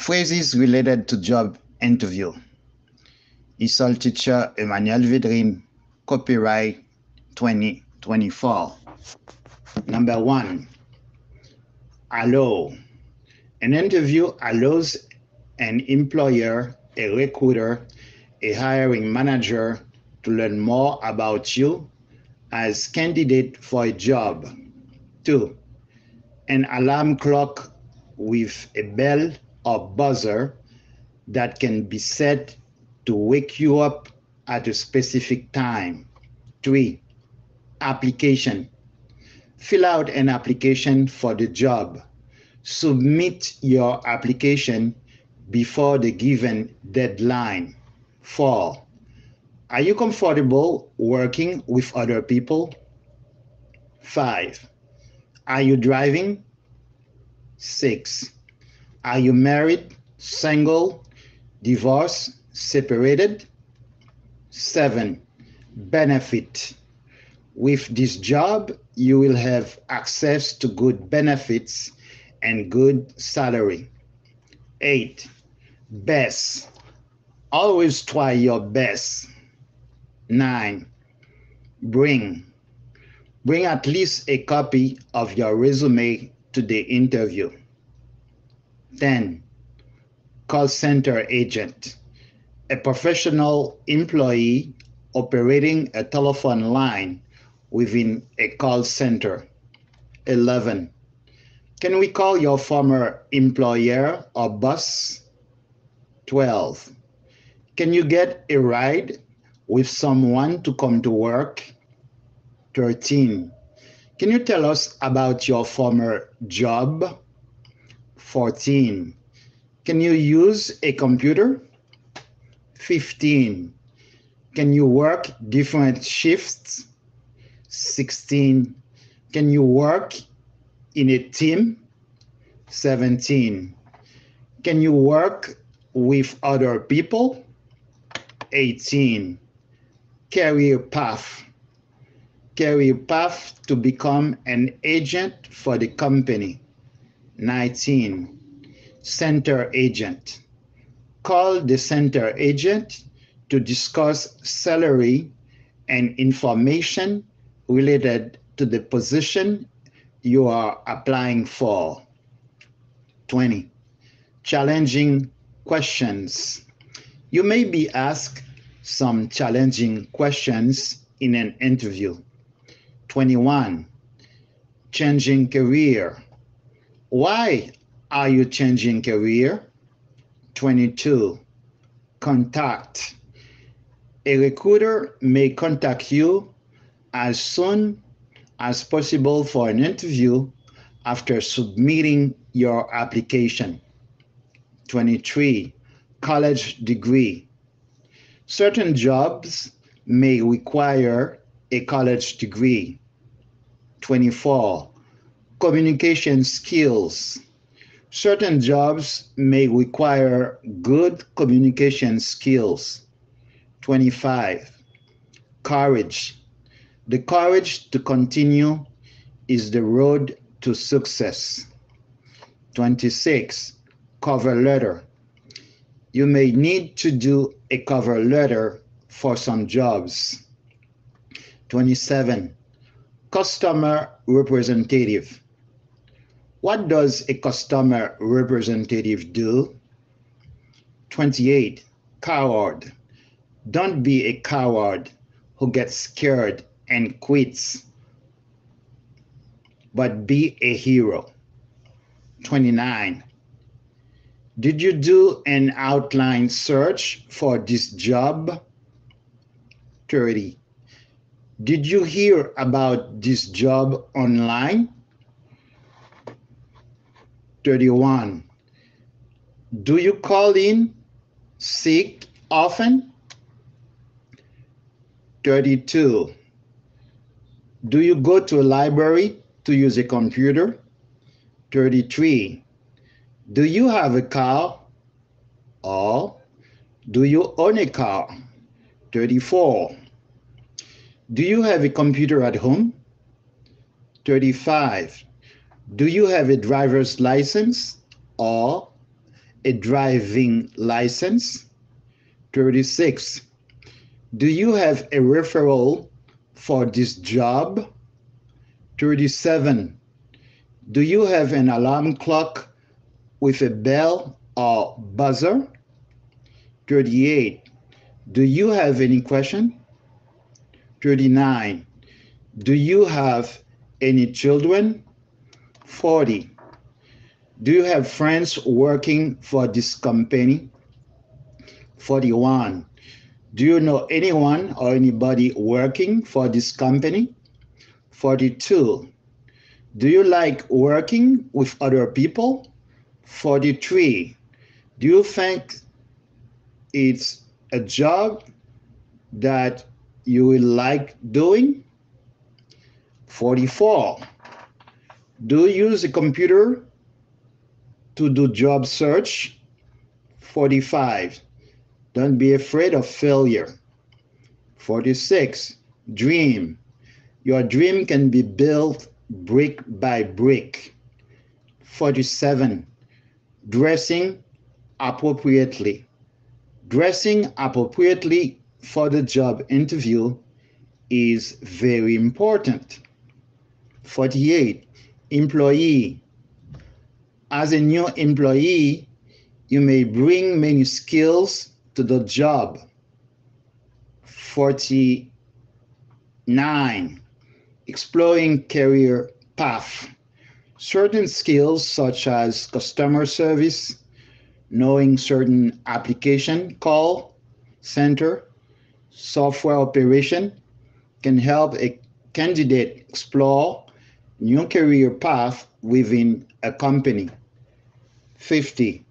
Phrases related to job interview. ESOL teacher Emmanuel Vidrim, copyright 2024. Number 1, allow. An interview allows an employer, a recruiter, a hiring manager to learn more about you as candidate for a job. 2, an alarm clock with a bell or buzzer that can be set to wake you up at a specific time. 3, application. Fill out an application for the job. Submit your application before the given deadline. 4, are you comfortable working with other people? 5, are you driving? 6, are you married, single, divorced, separated? 7, benefit. With this job, you will have access to good benefits and good salary. 8, best. Always try your best. 9, bring. Bring at least a copy of your resume to the interview. 10, call center agent. A professional employee operating a telephone line within a call center. 11, can we call your former employer or boss? 12, can you get a ride with someone to come to work? 13, can you tell us about your former job? 14, can you use a computer? 15, can you work different shifts? 16, can you work in a team? 17, can you work with other people? 18, career path. Career path to become an agent for the company. 19, center agent. Call the center agent to discuss salary and information related to the position you are applying for. 20, challenging questions. You may be asked some challenging questions in an interview. 21, changing career. Why are you changing career? 22, contact. A recruiter may contact you as soon as possible for an interview after submitting your application. 23, college degree. Certain jobs may require a college degree. 24, communication skills. Certain jobs may require good communication skills. 25, courage. The courage to continue is the road to success. 26, cover letter. You may need to do a cover letter for some jobs. 27, customer representative. What does a customer representative do? 28, coward. Don't be a coward who gets scared and quits, but be a hero. 29, did you do an outline search for this job? 30, did you hear about this job online? 31, do you call in sick often? 32, do you go to a library to use a computer? 33, do you have a car? Or do you own a car? 34, do you have a computer at home? 35, do you have a driver's license or a driving license? 36. Do you have a referral for this job? 37. Do you have an alarm clock with a bell or buzzer? 38. Do you have any question? 39. Do you have any children? 40. Do you have friends working for this company? 41. Do you know anyone or anybody working for this company? 42. Do you like working with other people? 43. Do you think it's a job that you will like doing? 44. Do you use a computer to do job search? 45. Don't be afraid of failure. 46. Dream. Your dream can be built brick by brick. 47. Dressing appropriately. Dressing appropriately for the job interview is very important. 48. Employee. As a new employee, you may bring many skills to the job. 49. Exploring career path. Certain skills such as customer service, knowing certain application call center, software operation can help a candidate explore new career path within a company. 50.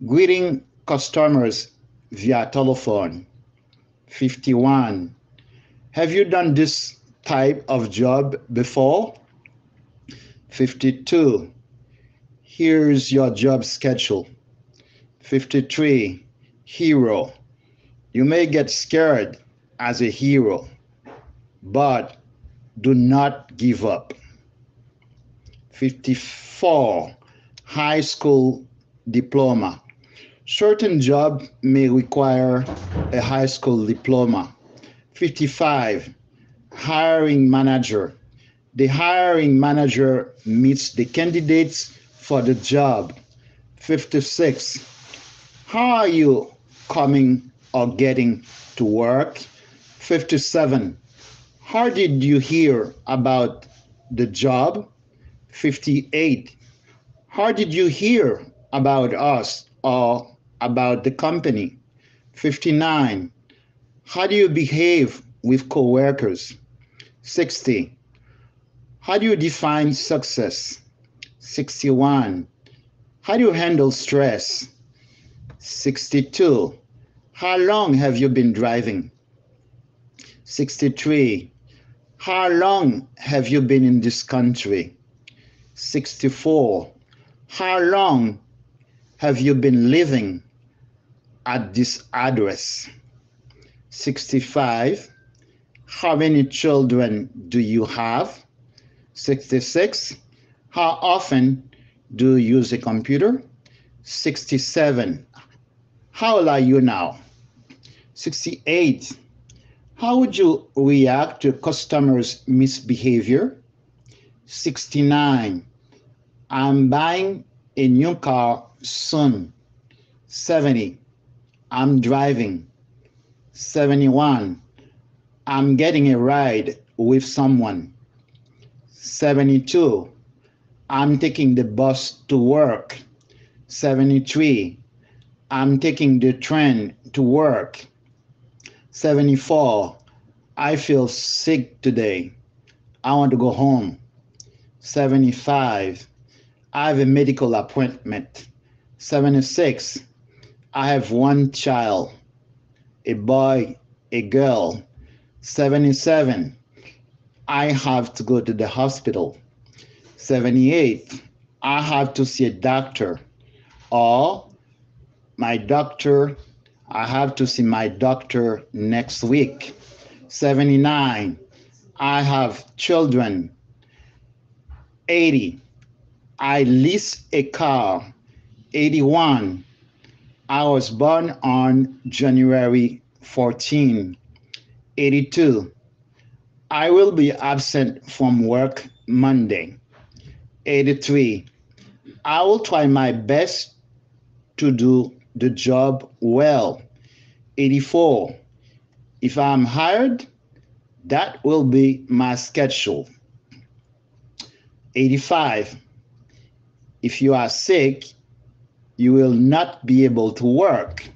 Greeting customers via telephone. 51. Have you done this type of job before? 52. Here's your job schedule. 53. Hero. You may get scared as a hero, but do not give up. 54. High school diploma. Certain jobs may require a high school diploma. 55. Hiring manager. The hiring manager meets the candidates for the job. 56. How are you coming or getting to work? 57. How did you hear about the job? 58. How did you hear about us or about the company? 59. How do you behave with coworkers? 60. How do you define success? 61. How do you handle stress? 62. How long have you been driving? 63. How long have you been in this country? 64. How long have you been living at this address? 65. How many children do you have? 66. How often do you use a computer? 67. How old are you now? 68. How would you react to customers' misbehavior? 69. I'm buying a new car soon. 70. I'm driving. 71. I'm getting a ride with someone. 72. I'm taking the bus to work. 73. I'm taking the train to work. 74. I feel sick today. I want to go home. 75. I have a medical appointment. 76. I have one child, a boy, a girl. 77. I have to go to the hospital. 78. I have to see a doctor. Or I have to see my doctor next week. 79. I have children. 80. I lease a car. 81. I was born on January 14, 82. I will be absent from work Monday. 83. I will try my best to do the job well. 84. If I'm hired, that will be my schedule. 85. If you are sick, you will not be able to work.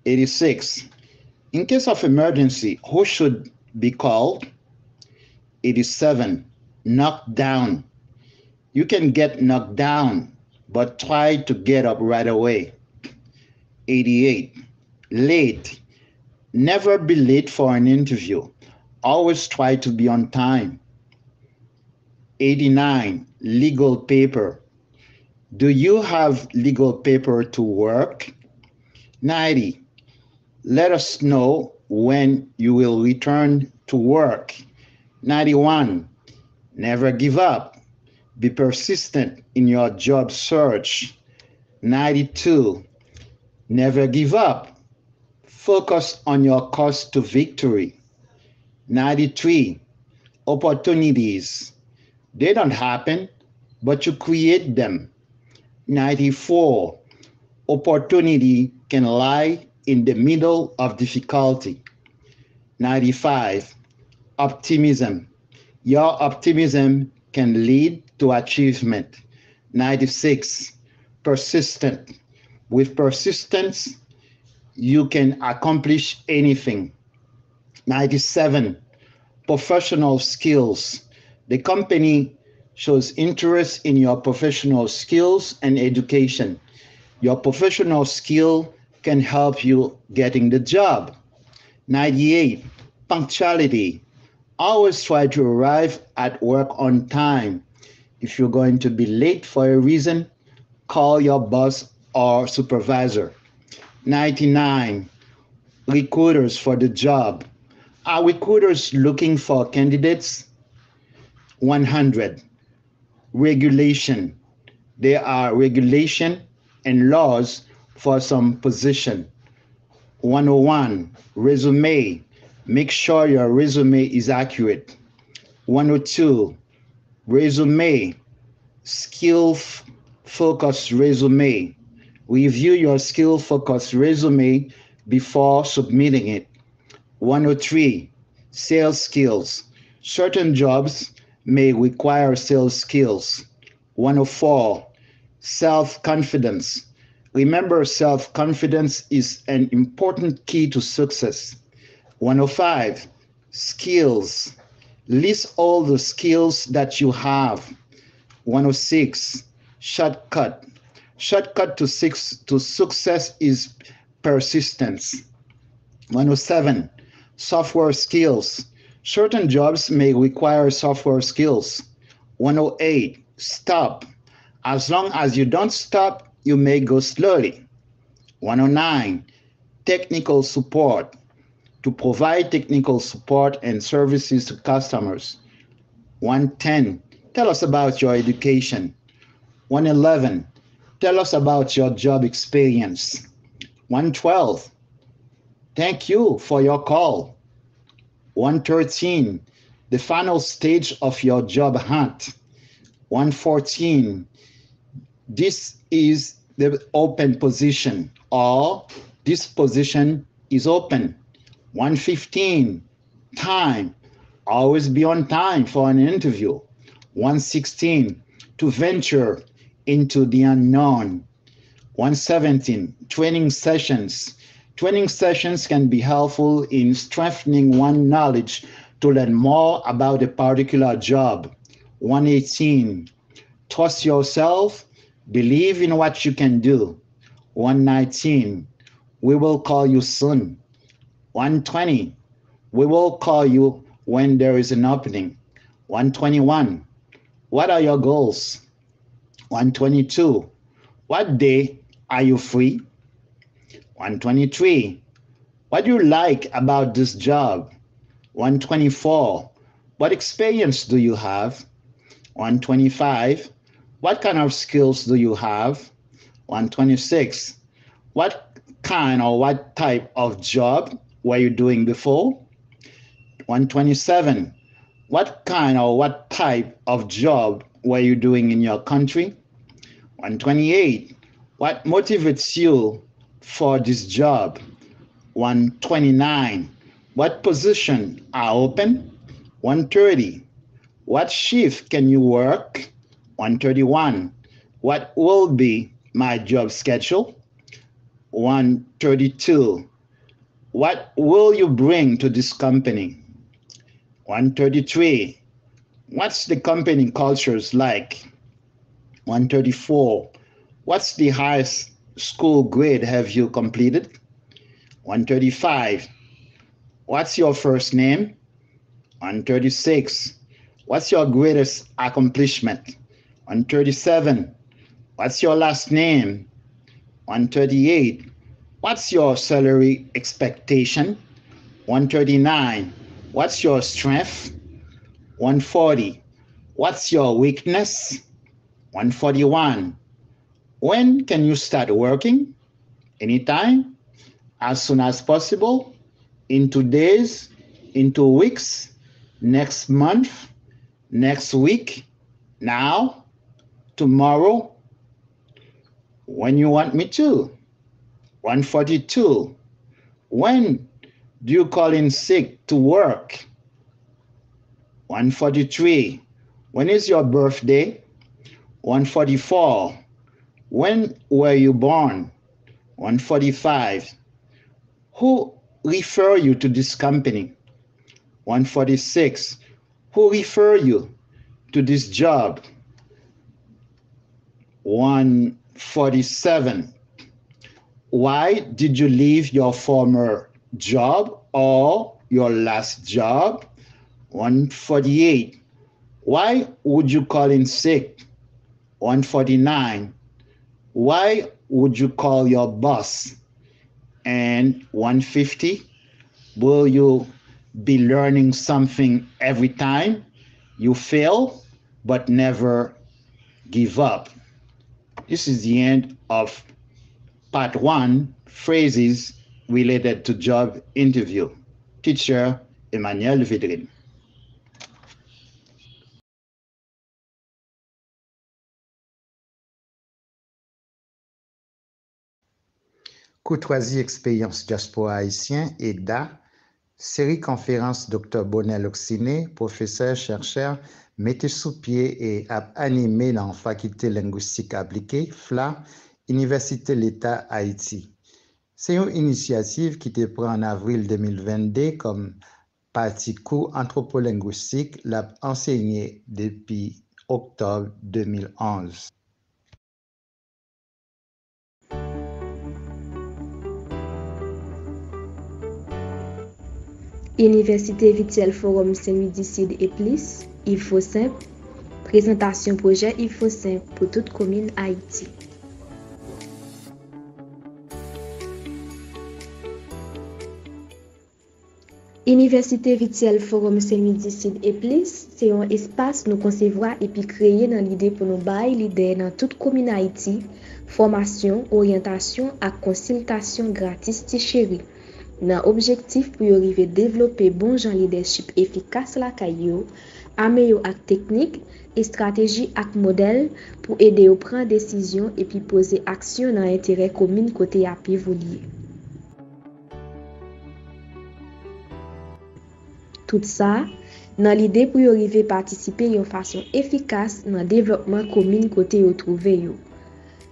86. In case of emergency, who should be called? 87. Knocked down. You can get knocked down, but try to get up right away. 88. Late. Never be late for an interview. Always try to be on time. 89. Legal paper. Do you have legal paper to work? 90. Let us know when you will return to work. 91. Never give up. Be persistent in your job search. 92. Never give up. Focus on your course to victory. 93. Opportunities. They don't happen, but you create them. 94. Opportunity can lie in the middle of difficulty. 95. Optimism. Your optimism can lead to achievement. 96. Persistent. With persistence, you can accomplish anything. 97. Professional skills. The company shows interest in your professional skills and education. Your professional skill can help you getting the job. 98. Punctuality. Always try to arrive at work on time. If you're going to be late for a reason, call your boss or supervisor. 99. Recruiters for the job. Are recruiters looking for candidates? 100. Regulation. There are regulation and laws for some position. 101. Resume. Make sure your resume is accurate. 102. Resume. Skill-focused resume. Review your skill-focused resume before submitting it. 103. Sales skills. Certain jobs may require sales skills. 104. Self-confidence. Remember, self-confidence is an important key to success. 105. Skills. List all the skills that you have. 106. Shortcut. Shortcut to success is persistence. 107. Software skills. Certain jobs may require software skills. 108. Stop. As long as you don't stop, you may go slowly. 109. Technical support. To provide technical support and services to customers. 110. Tell us about your education. 111. Tell us about your job experience. 112. Thank you for your call. 113. The final stage of your job hunt. 114. This is the open position, or this position is open. 115. Time. Always be on time for an interview. 116. To venture into the unknown. 117. Training sessions. Training sessions can be helpful in strengthening one's knowledge to learn more about a particular job. 118. Trust yourself. Believe in what you can do. 119. We will call you soon. 120. We will call you when there is an opening. 121. What are your goals? 122. What day are you free? 123. What do you like about this job? 124. What experience do you have? 125. What kind of skills do you have? 126. What kind or what type of job were you doing before? 127. What kind or what type of job were you doing in your country? 128. What motivates you for this job? 129. What position are open? 130. What shift can you work? 131. What will be my job schedule? 132. What will you bring to this company? 133. What's the company cultures like? 134. What's the highest school grade have you completed? 135. What's your first name? 136. What's your greatest accomplishment? 137. What's your last name? 138. What's your salary expectation? 139. What's your strength? 140. What's your weakness? 141. When can you start working? Anytime? As soon as possible? In 2 days? In 2 weeks? Next month? Next week? Now? Tomorrow? When you want me to? 142. When do you call in sick to work? 143. When is your birthday? 144. When were you born? 145. Who refer you to this company? 146. Who refer you to this job? 147. Why did you leave your former job or your last job? 148. Why would you call in sick? 149. Why would you call your boss? And 150. Will you be learning something every time you fail, but never give up? This is the end of part 1, phrases related to job interview. Teacher Emmanuel Vidrine. Courtoisie Expérience Diaspora Haïtien, EDA, série conférence Dr. Bonel Oxiné, professeur, chercheur, mettez sous pied et animé dans la faculté linguistique appliquée, FLA, Université l'État Haïti. C'est une initiative qui te prend en avril 2022 comme partie cours anthropolinguistique, l'a enseigné depuis octobre 2011. Université Virtuelle Forum Saint-Louis-du-Sud et plus, IFOSIMP, présentation projet IFOSIMP pour toute commune Haïti. Université Virtuelle Forum Saint-Louis-du-Sud et plus, c'est un espace nous concevoir et puis créer dans l'idée pour nous bailler l'idée dans toute commune Haïti, formation, orientation et consultation gratis chérie. Dans objectif pour arriver développer bon genre leadership efficace la caillou, améliorer ak technique et stratégie ak modèle pour aider au prendre décision et puis poser action dans intérêt commun côté à évoluer. Tout ça dans l'idée pour arriver participer de façon efficace dans développement commun côté yo trouver yo.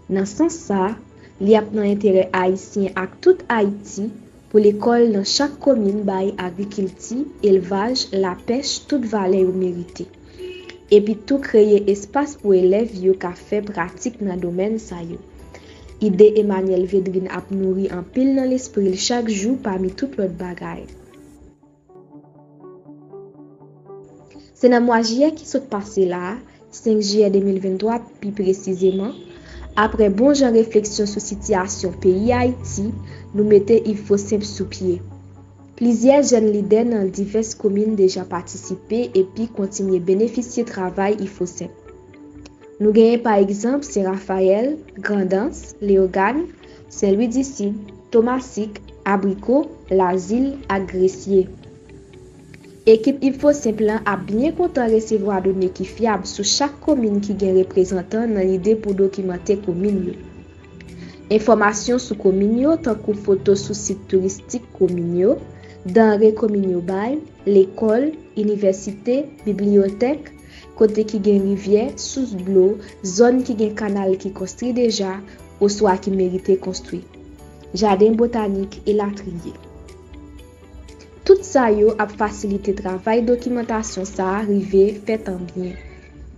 Dans sens ça, li ap dans intérêt haïtien ak tout Haïti pour l'école dans chaque commune by agriculture, élevage, la pêche, toute valeur méritée. Et puis tout créer espace pour élèves yo ka fait pratique dans domaine ça yo. Idée Emmanuel Vidrine ap nourri en pile dans l'esprit chaque jour parmi toute l'autre bagaille. C'est dans mois juillet qui s'est passé là, 5 juillet 2023 plus précisément. Après bon genre réflexion sur situation pays Haïti, nous mettons IFOSIMP sous pied. Plusieurs jeunes leaders dans diverses communes déjà participé et puis continuer bénéficier travail IFOSIMP. Nous gagnons par exemple c'est Raphaël, Grandance, Léogane, Saint-Louis-du-Sud, Thomasik, Abricot, Lazille, Agressier. Équipe InfoSimple a bien content recevoir données qui fiables sur chaque commune qui gagne représentant dans l'idée pour documenter commune. Information sur commune tant que photo sur site touristique commune, denrées commune bail, l'école, université, bibliothèque, côté qui gagne rivière, sous l'eau, zone qui gagne canal qui construit déjà, ou soit qui mérite construit. Jardin botanique et latrier. Tout ça yo a facilité travail documentation ça arrivé fait en bien.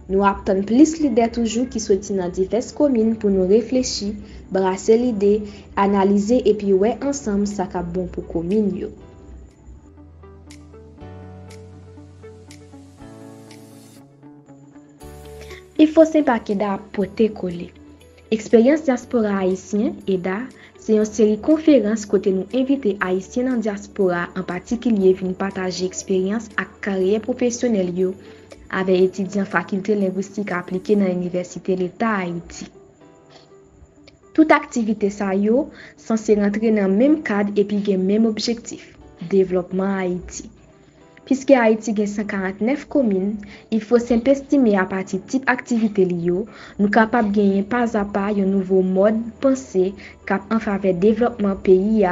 Nous attendons plus leaders toujours qui sont dans diverses communes pour nous réfléchir, brasser l'idée, analyser et puis ouais ensemble ça cap bon pour commune yo. Il faut s'impliquer dans porter coller. Expérience diaspora haïtien EDA, c'est une série de conférences côté nous inviter haïtiens en diaspora en particulier viennent partager expérience à carrière professionnelle yo avec étudiants faculté linguistique appliquée dans l'université l'État Haïti. Toute activité ça yo censé rentrer dans le même cadre et puis le même objectif, développement Haïti. Puisque Haïti a 149 communes, il faut s'estimer à partir de type activité liyo, nous capables de gagner pas à pas un nouveau mode pensée cap en faveur développement pays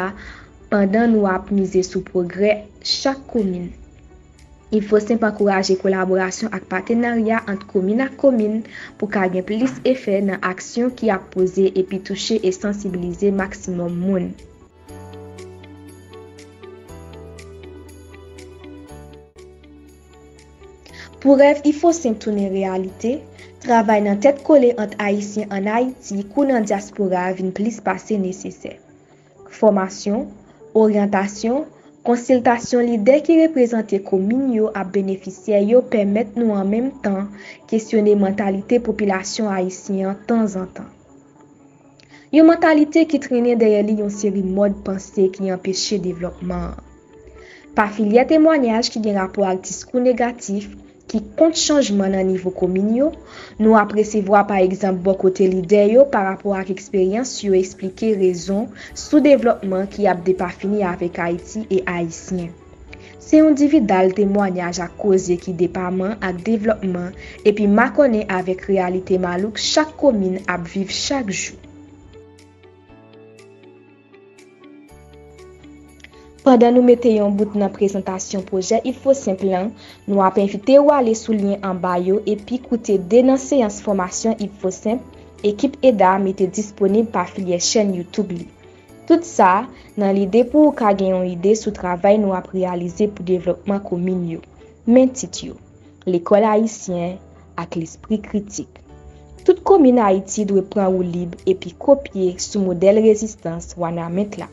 pendant nous a miser sur progrès chaque commune. Il faut simplement encourager collaboration et partenariat entre commune et commune pour qu'il plus effet dans action qui a posé et puis toucher et sensibiliser maximum monde. Pour rêve, il faut tourner réalité. Travail dans tête collée entre Haïtiens en Haïti, ou dans diaspora vient plus passer nécessaire. Formation, orientation, consultation leader qui représente commune yo à bénéficiaires yo permettent nous en même temps questionner mentalité population haïtienne temps en temps. Une mentalité qui traîne derrière lui une série de modes pensée qui empêche le développement. Par filière témoignage qui a rapport avec discours négatif qui compte changement dans niveau communio, nous apprécions par exemple bon côté leader yo par rapport à l'expérience yo expliquer raison sous développement qui a pas fini avec Haïti et haïtien. C'est individuel témoignage à cause qui département à développement et puis ma connaît avec réalité malouk chaque commune a vivre chaque jour. Pendant nous mettons en bout dans la présentation projet, il faut simplement nous inviter ou aller sous lien en bio et puis écouter des séances formation il faut simple équipe EDA mette disponible par filière chaîne YouTube. Tout ça dans l'idée pour gagner une idée sur travail nous a réalisé pour développement commun. Même titre l'école haïtienne avec l'esprit critique. Toute commune Haïti doit prendre au libre et puis copier sous modèle résistance wana mettre là.